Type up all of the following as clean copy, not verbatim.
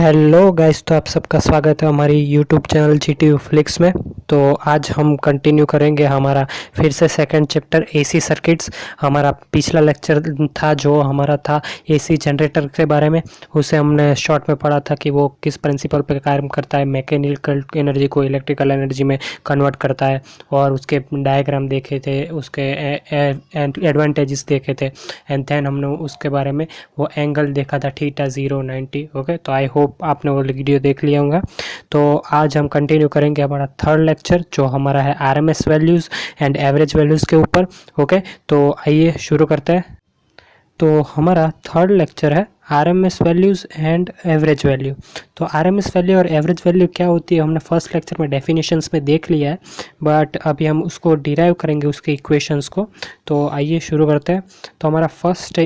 Hello guys, तो आप सबका स्वागत है हमारी यूट्यूब चैनल जीटीयू फ्लिक्स में। तो आज हम कंटिन्यू करेंगे हमारा फिर से सेकंड चैप्टर एसी सर्किट्स। हमारा पिछला लेक्चर था जो हमारा था एसी जनरेटर के बारे में। उसे हमने शॉर्ट में पढ़ा था कि वो किस प्रिंसिपल पर कार्य करता है, मैकेनिकल एनर्जी को इलेक्ट्रिकल एनर्जी में कन्वर्ट करता है, और उसके डायग्राम देखे थे, उसके एडवांटेजेस देखे थे, एंड देन हमने उसके बारे में वो एंगल देखा था थीटा 090। ओके, तो आई होप आपने वो वीडियो देख लिया होगा। तो आज हम कंटिन्यू करेंगे हमारा थर्ड लेक्चर जो हमारा है RMS values and average values के ऊपर। ओके, तो आइए शुरू करते हैं। तो हमारा थर्ड लेक्चर है RMS values and average value. तो आरएमएस वैल्यू और एवरेज वैल्यू क्या होती है हमने फर्स्ट लेक्चर में डेफिनेशंस में देख लिया है, बट अभी हम उसको डिराइव करेंगे उसके इक्वेशंस को। तो आइए शुरू करते हैं। तो हमारा first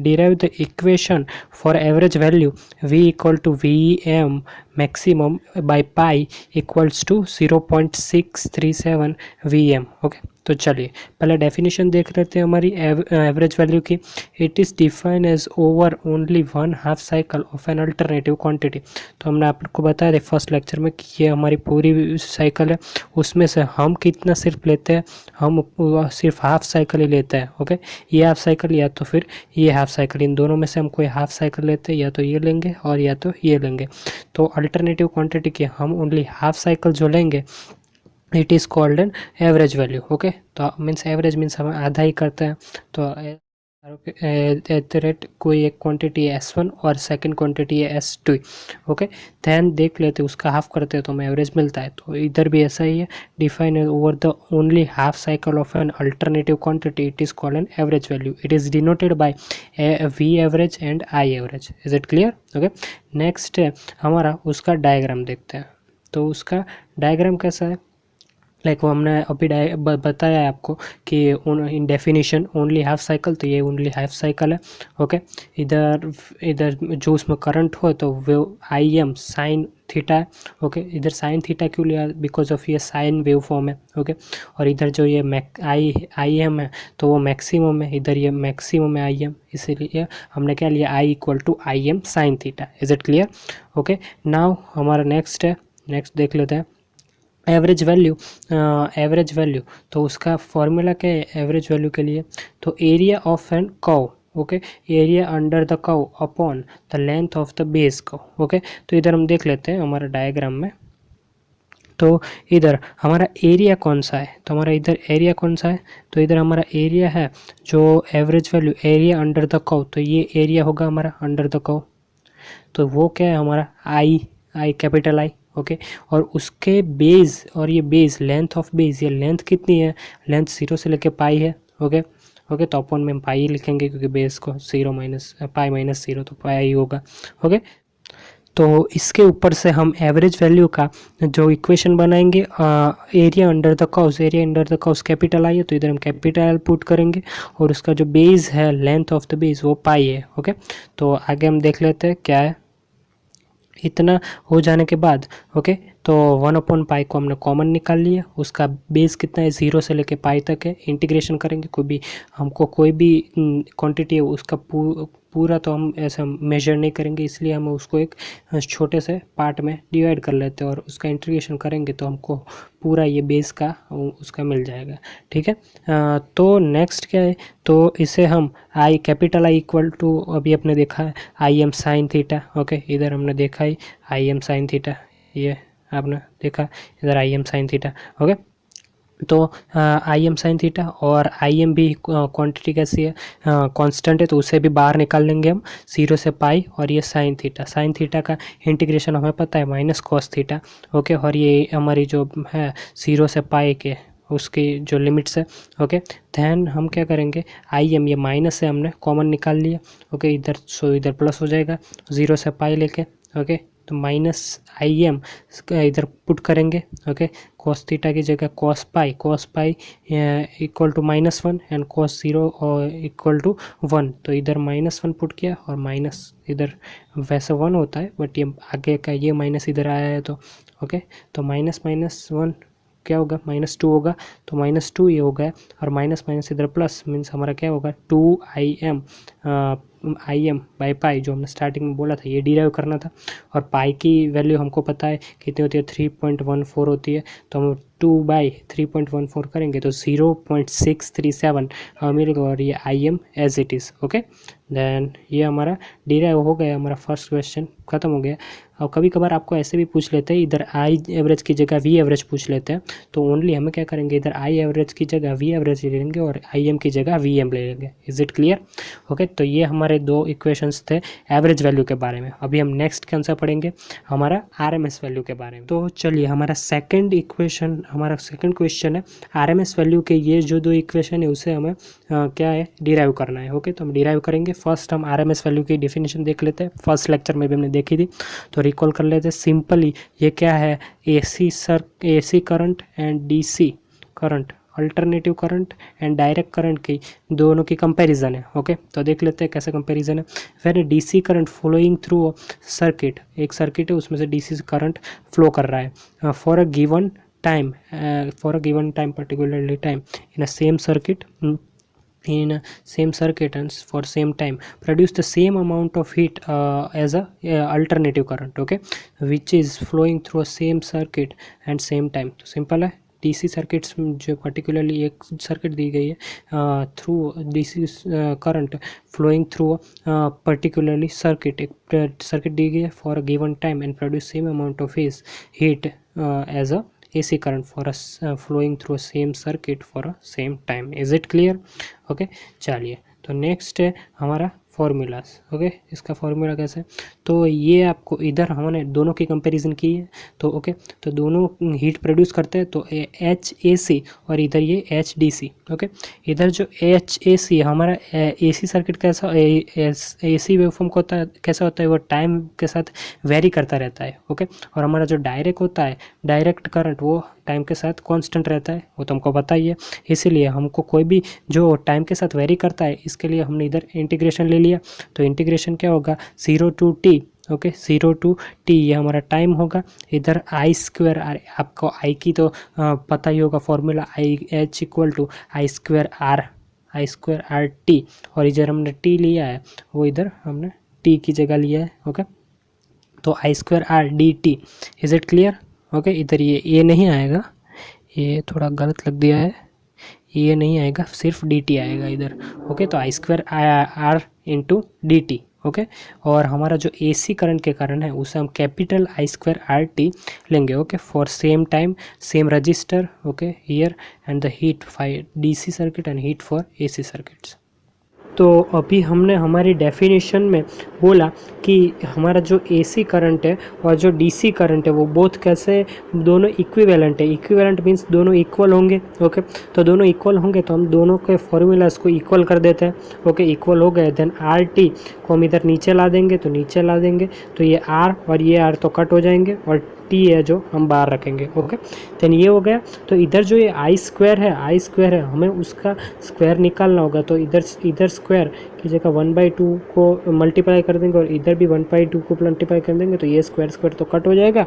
derive the equation for average value v equal to V M maximum by pi equals to 0.637 V M. Okay, तो चलिए पहले डेफिनेशन देख लेते हैं हमारी एवरेज वैल्यू की। It is define as over only one half cycle of an alternative quantity. तो हमने आपको बताया था फर्स्ट लेक्चर में कि ये हमारी पूरी साइकिल है, उसमें से हम कितना सिर्फ लेते हैं, हम सिर्फ हाफ साइकिल ही लेते हैं। ओके, ये हाफ साइकिल या तो फिर ये हाफ साइकिल, इन दोनों में से हम कोई हाफ साइकिल लेते हैं, या तो ये लेंगे और या तो ये लेंगे। तो अल्टरनेटिव क्वांटिटी की हम ओनली हाफ साइकिल जो लेंगे it is called an average value. Okay, तो मीन्स एवरेज मीन्स हम आधा ही करते हैं। तो एट द रेट कोई एक क्वांटिटी है S1 और सेकंड क्वांटिटी है S2। ओके, ध्यान देख लेते उसका हाफ करते हैं तो हमें एवरेज मिलता है। तो इधर भी ऐसा ही है, define over the only half cycle of an alternative quantity it is called an average value. It is denoted by V average and I average. Is it clear? Okay, next हमारा उसका diagram देखते हैं। तो उसका diagram कैसा है, like वो हमने अभी बताया है आपको कि इन डेफिनेशन ओनली हाफ साइकिल, तो ये ओनली हाफ साइकिल है। ओके, इधर इधर जो उसमें करंट हो तो वो आई एम साइन थीटा है। ओके, इधर साइन थीटा क्यों लिया, बिकॉज ऑफ ये साइन वेव फॉर्म है। ओके, और इधर जो ये आई एम है तो वो मैक्सिमम है, इधर ये मैक्सिमम है आई एम, इसीलिए हमने क्या लिया I equal to I M sine theta. Is it clear? Okay, now हमारा नेक्स्ट है, नेक्स्ट देख लेते हैं एवरेज वैल्यू। एवरेज वैल्यू तो उसका फॉर्मूला क्या है एवरेज वैल्यू के लिए, तो area of an curve. Okay, area under the curve upon the length of the base curve. Okay, तो इधर हम देख लेते हैं हमारा डायग्राम में। तो इधर हमारा एरिया कौन सा है, तो हमारा इधर एरिया कौन सा है, तो इधर हमारा एरिया है जो average value area under the curve, तो ये एरिया होगा हमारा अंडर द कर्व। तो वो क्या है हमारा आई कैपिटल आई। ओके, और उसके बेस, और ये बेस लेंथ ऑफ बेस, ये लेंथ कितनी है, लेंथ 0 से लेके पाई है। ओके ओके, तो अपन में हम पाई लिखेंगे क्योंकि बेस को 0 माइनस पाई माइनस 0 तो पाई ही होगा। ओके, तो इसके ऊपर से हम एवरेज वैल्यू का जो इक्वेशन बनाएंगे, area under the curves, area under the curves capital I है तो इधर हम कैपिटल पुट करेंगे, और उसका जो बेस है लेंथ ऑफ द बेस वो पाई है। ओके, तो आगे हम देख लेते हैं क्या है। इतना हो जाने के बाद ओके, तो 1/पाई को हमने कॉमन निकाल लिया, उसका बेस कितना है 0 से लेके पाई तक है। इंटीग्रेशन करेंगे, कोई भी हमको कोई भी क्वांटिटी है उसका पूरा तो हम ऐसा मेजर नहीं करेंगे, इसलिए हम उसको एक छोटे से पार्ट में डिवाइड कर लेते हैं और उसका इंटीग्रेशन करेंगे तो हमको पूरा ये बेस का उसका मिल जाएगा। ठीक है, तो नेक्स्ट क्या है, तो इसे हम I capital I equal to, अभी आपने देखा है I M sine theta. Okay, इधर हमने देखा है आई एम साइन थीटा, ये आपने देखा इधर आई एम साइन थीटा। ओके, तो आई एम साइन थीटा और आई एम भी क्वांटिटी कैसी है, कांस्टेंट है, तो उसे भी बाहर निकाल लेंगे हम 0 से पाई, और ये साइन थीटा का इंटीग्रेशन हमें पता है माइनस कॉस थीटा। ओके, और ये हमारी जो है 0 से पाई के उसकी जो लिमिट्स है। ओके, ध्यान हम क्या करेंगे, आई एम ये माइनस से हमने कॉमन निकाल लिया। ओके, इधर सो इधर प्लस हो जाएगा 0 से पाई लेके। ओके, तो माइनस आई एम इधर पुट करेंगे। ओके, कॉस थीटा की जगह cos pi equal to -1 and cos 0 equal to 1, तो इधर -1 पुट किया और माइनस इधर वैसे 1 होता है बट ये आगे का ये माइनस इधर आया है तो ओके, तो -1 क्या होगा -2 होगा, तो -2 ये हो गया, और माइनस माइनस इधर प्लस मीन्स हमारा क्या होगा 2im I am by pi जो हमने स्टार्टिंग में बोला था ये डिराइव करना था, और पाई की वैल्यू हमको पता है कितनी होती है 3.14 होती है, तो हम 2/3.14 करेंगे तो 0.637 मिलेगा, और ये I M as it is. Okay, then ये हमारा डिराइव हो गया, हमारा फर्स्ट क्वेश्चन ख़त्म हो गया। और कभी कभार आपको ऐसे भी पूछ लेते हैं, इधर आई एवरेज की जगह वी एवरेज पूछ लेते हैं, तो ओनली हमें क्या करेंगे, इधर आई एवरेज की जगह वी एवरेज ले लेंगे और आई एम की जगह वी एम ले लेंगे। Is it clear? ओके, तो ये हमारे दो इक्वेशंस थे एवरेज वैल्यू के बारे में। अभी हम नेक्स्ट कौन सा पढ़ेंगे, हमारा आरएमएस वैल्यू के बारे में। तो चलिए हमारा सेकंड क्वेश्चन है आरएमएस वैल्यू के। ये जो दो इक्वेशन है उसे हमें क्या है, डिराइव करना है। ओके, तो हम डिराइव करेंगे। फर्स्ट हम आरएमएस वैल्यू की डेफिनेशन देख लेते हैं, फर्स्ट लेक्चर में भी हमने देखी थी, तो रिकॉल कर लेते हैं। सिंपली ये क्या है, AC current and DC current, alternative current and direct current की दोनों की कंपैरिजन है। ओके, तो देख लेते हैं कैसे कंपैरिजन है। When DC current flowing through circuit, एक सर्किट है उसमें से डीसी करंट फ्लो कर रहा है for a given time, particularly time in a same circuit and for same time produce the same amount of heat as a alternative current, okay, which is flowing through a same circuit and same time। तो simple है, DC circuits जो particularly एक circuit दी गई है through DC current flowing through particularly circuit, एक circuit दी गई है for a given time and produce same amount of heat as a AC current for us flowing through a same circuit for a same time। is it clear? okay, चलिए तो next है हमारा formulas. Okay, इसका formula कैसे, तो ये आपको इधर हमने दोनों की कंपैरिजन की है, तो ओके, तो दोनों हीट प्रोड्यूस करते हैं, तो एच ए सी और इधर ये एच डी सी। ओके, इधर जो एच ए सी हमारा ए सी सर्किट कैसा, ए सी वेवफॉर्म को होता है कैसा होता है, वो टाइम के साथ वेरी करता रहता है। ओके, और हमारा जो डायरेक्ट होता है, डायरेक्ट करंट, वो टाइम के साथ कांस्टेंट रहता है, वो तो हमको पता ही है। इसीलिए हमको कोई भी जो टाइम के साथ वेरी करता है, इसके लिए हमने इधर इंटीग्रेशन ले लिया, तो इंटीग्रेशन क्या होगा 0 to t। Okay, 0 to t ये हमारा टाइम होगा। इधर आई स्क्वायर, आपको आई की तो पता ही होगा formula, I H equal to I square R T, और इधर हमने टी लिया है, वो इधर हमने टी की जगह लिया है। ओके, तो I square R D T. Is it clear? Okay, इधर ये नहीं आएगा, ये थोड़ा गलत लग दिया है, ये नहीं आएगा, सिर्फ डी टी आएगा इधर। ओके, तो I square R into D T. Okay, और हमारा जो एसी करंट के कारण है उसे हम capital I square R T लेंगे। Okay, for same time same register, okay here, and the heat five DC circuit and heat for AC circuits. तो अभी हमने हमारी डेफिनेशन में बोला कि हमारा जो एसी करंट है और जो डीसी करंट है वो बोथ कैसे, दोनों इक्विवेलेंट है। इक्विवेलेंट मीन्स दोनों इक्वल होंगे। ओके, तो दोनों इक्वल होंगे तो हम दोनों के फॉर्मूलाज को इक्वल कर देते हैं। ओके, इक्वल हो गए, देन आर टी को हम इधर नीचे ला देंगे, तो ये आर और ये आर तो कट हो जाएंगे, और टी है जो हम बाहर रखेंगे। ओके, देन ये हो गया। तो इधर जो ये आई स्क्वायर है हमें उसका स्क्वायर निकालना होगा, तो इधर स्क्वायर की जगह 1/2 को मल्टीप्लाई कर देंगे और इधर भी 1/2 को मल्टीप्लाई कर देंगे, तो ये स्क्वायर तो कट हो जाएगा,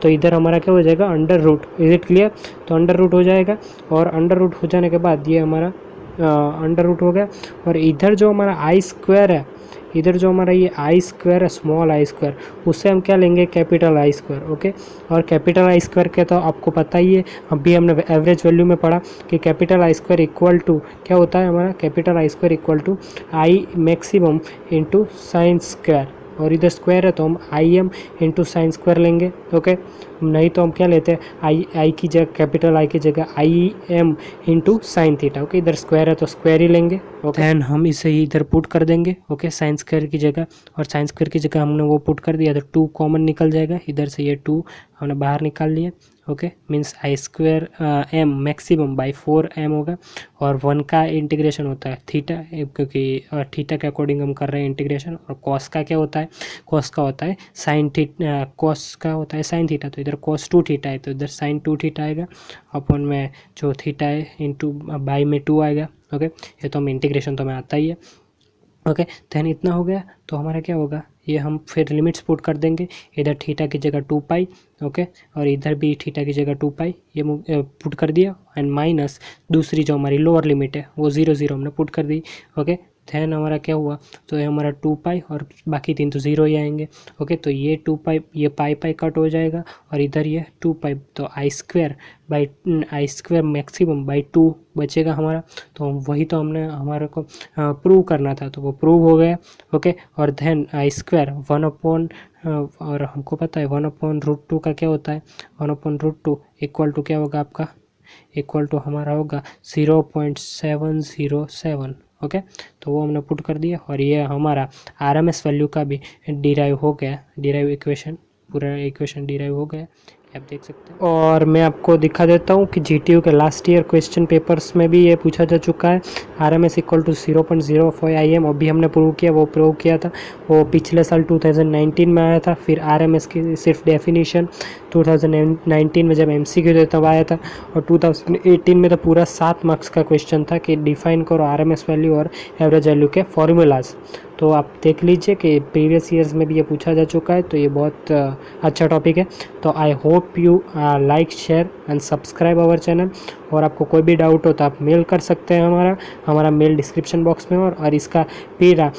तो इधर हमारा क्या हो जाएगा, under root. Is it clear? तो अंडर रूट हो जाएगा, और अंडर रूट हो जाने के बाद ये हमारा अंडर रूट हो गया, और इधर जो हमारा आई स्क्वायर है, इधर जो हमारा ये आई स्क्वायर है, स्मॉल आई स्क्वायर, उससे हम क्या लेंगे, कैपिटल आई स्क्वायर। ओके, और कैपिटल आई स्क्वायर के तो आपको पता ही है, अभी हमने एवरेज वैल्यू में पढ़ा कि capital I square equal to क्या होता है, हमारा capital I square equal to I maximum into sine square, और इधर स्क्वायर है तो हम I M into sine square लेंगे। ओके, नहीं तो हम क्या लेते हैं, आई की जगह, कैपिटल आई की जगह आई M into sign theta. Okay, इधर स्क्वायर है तो स्क्वायर ही लेंगे। ओके, देन हम इसे इधर पुट कर देंगे। ओके, साइन स्क्वायर की जगह, और साइन स्क्वायर की जगह हमने वो पुट कर दिया तो 2 कॉमन निकल जाएगा, इधर से ये 2 हमने बाहर निकाल लिया। Okay, means I square M maximum by 4m होगा, और 1 का इंटीग्रेशन होता है थीटा, क्योंकि थीटा के अकॉर्डिंग हम कर रहे हैं इंटीग्रेशन, और कॉस का क्या होता है, कॉस का होता है साइन थीटा, तो इधर cos 2 थीटा है तो इधर sin 2 थीटा आएगा, अपन में जो थीटा है इंटू बाई में 2 आएगा। ओके, ये तो हम इंटीग्रेशन तो हमें आता ही है। ओके, देन इतना हो गया, तो हमारा क्या होगा, ये हम फिर लिमिट्स पुट कर देंगे, इधर थीटा की जगह 2 पाई, ओके, और इधर भी थीटा की जगह 2 पाई ये पुट कर दिया, एंड माइनस दूसरी जो हमारी लोअर लिमिट है वो 0 0 हमने पुट कर दी। ओके, देन हमारा क्या हुआ, तो ये हमारा 2 पाई और बाकी 3 तो 0 ही आएंगे। ओके, तो ये 2 पाई, ये पाई पाई कट हो जाएगा और इधर ये 2 पाई, तो आई स्क्वायर मैक्सिमम बाई 2 बचेगा हमारा। तो वही तो हमने हमारे को प्रूव करना था, तो वो प्रूव हो गया। ओके, और देन आई स्क्वायर 1 और हमको पता है 1/√2 का क्या होता है, 1/√2 इक्वल टू क्या होगा आपका, इक्वल टू हमारा होगा 0.707। ओके, तो वो हमने पुट कर दिया और ये हमारा RMS वैल्यू का भी डिराइव हो गया, डिराइव इक्वेशन, पूरा इक्वेशन डिराइव हो गया, आप देख सकते हैं। और मैं आपको दिखा देता हूँ कि GTU के लास्ट ईयर क्वेश्चन पेपर्स में भी ये पूछा जा चुका है। RMS इक्वल टू 0.05 IM, अभी हमने प्रूव किया, वो प्रूव किया था, वो पिछले साल 2019 में आया था। फिर RMS की सिर्फ डेफिनेशन 2019 में जब MCQ थे तब आया था, और 2018 में तो पूरा 7 मार्क्स का क्वेश्चन था कि डिफाइन करो RMS वैल्यू और एवरेज वैल्यू के फॉर्मूलाज। तो आप देख लीजिए कि प्रीवियस ईयर्स में भी ये पूछा जा चुका है, तो ये बहुत अच्छा टॉपिक है। तो I hope you like, share and subscribe our channel. और आपको कोई भी डाउट हो तो आप मेल कर सकते हैं, हमारा मेल डिस्क्रिप्शन बॉक्स में। और इसका पूरा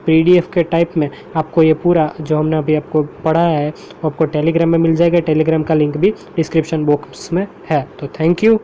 PDF के टाइप में आपको ये पूरा जो हमने अभी आपको पढ़ाया है वो आपको टेलीग्राम में मिल जाएगा। टेलीग्राम का लिंक भी डिस्क्रिप्शन बॉक्स में है। तो थैंक यू।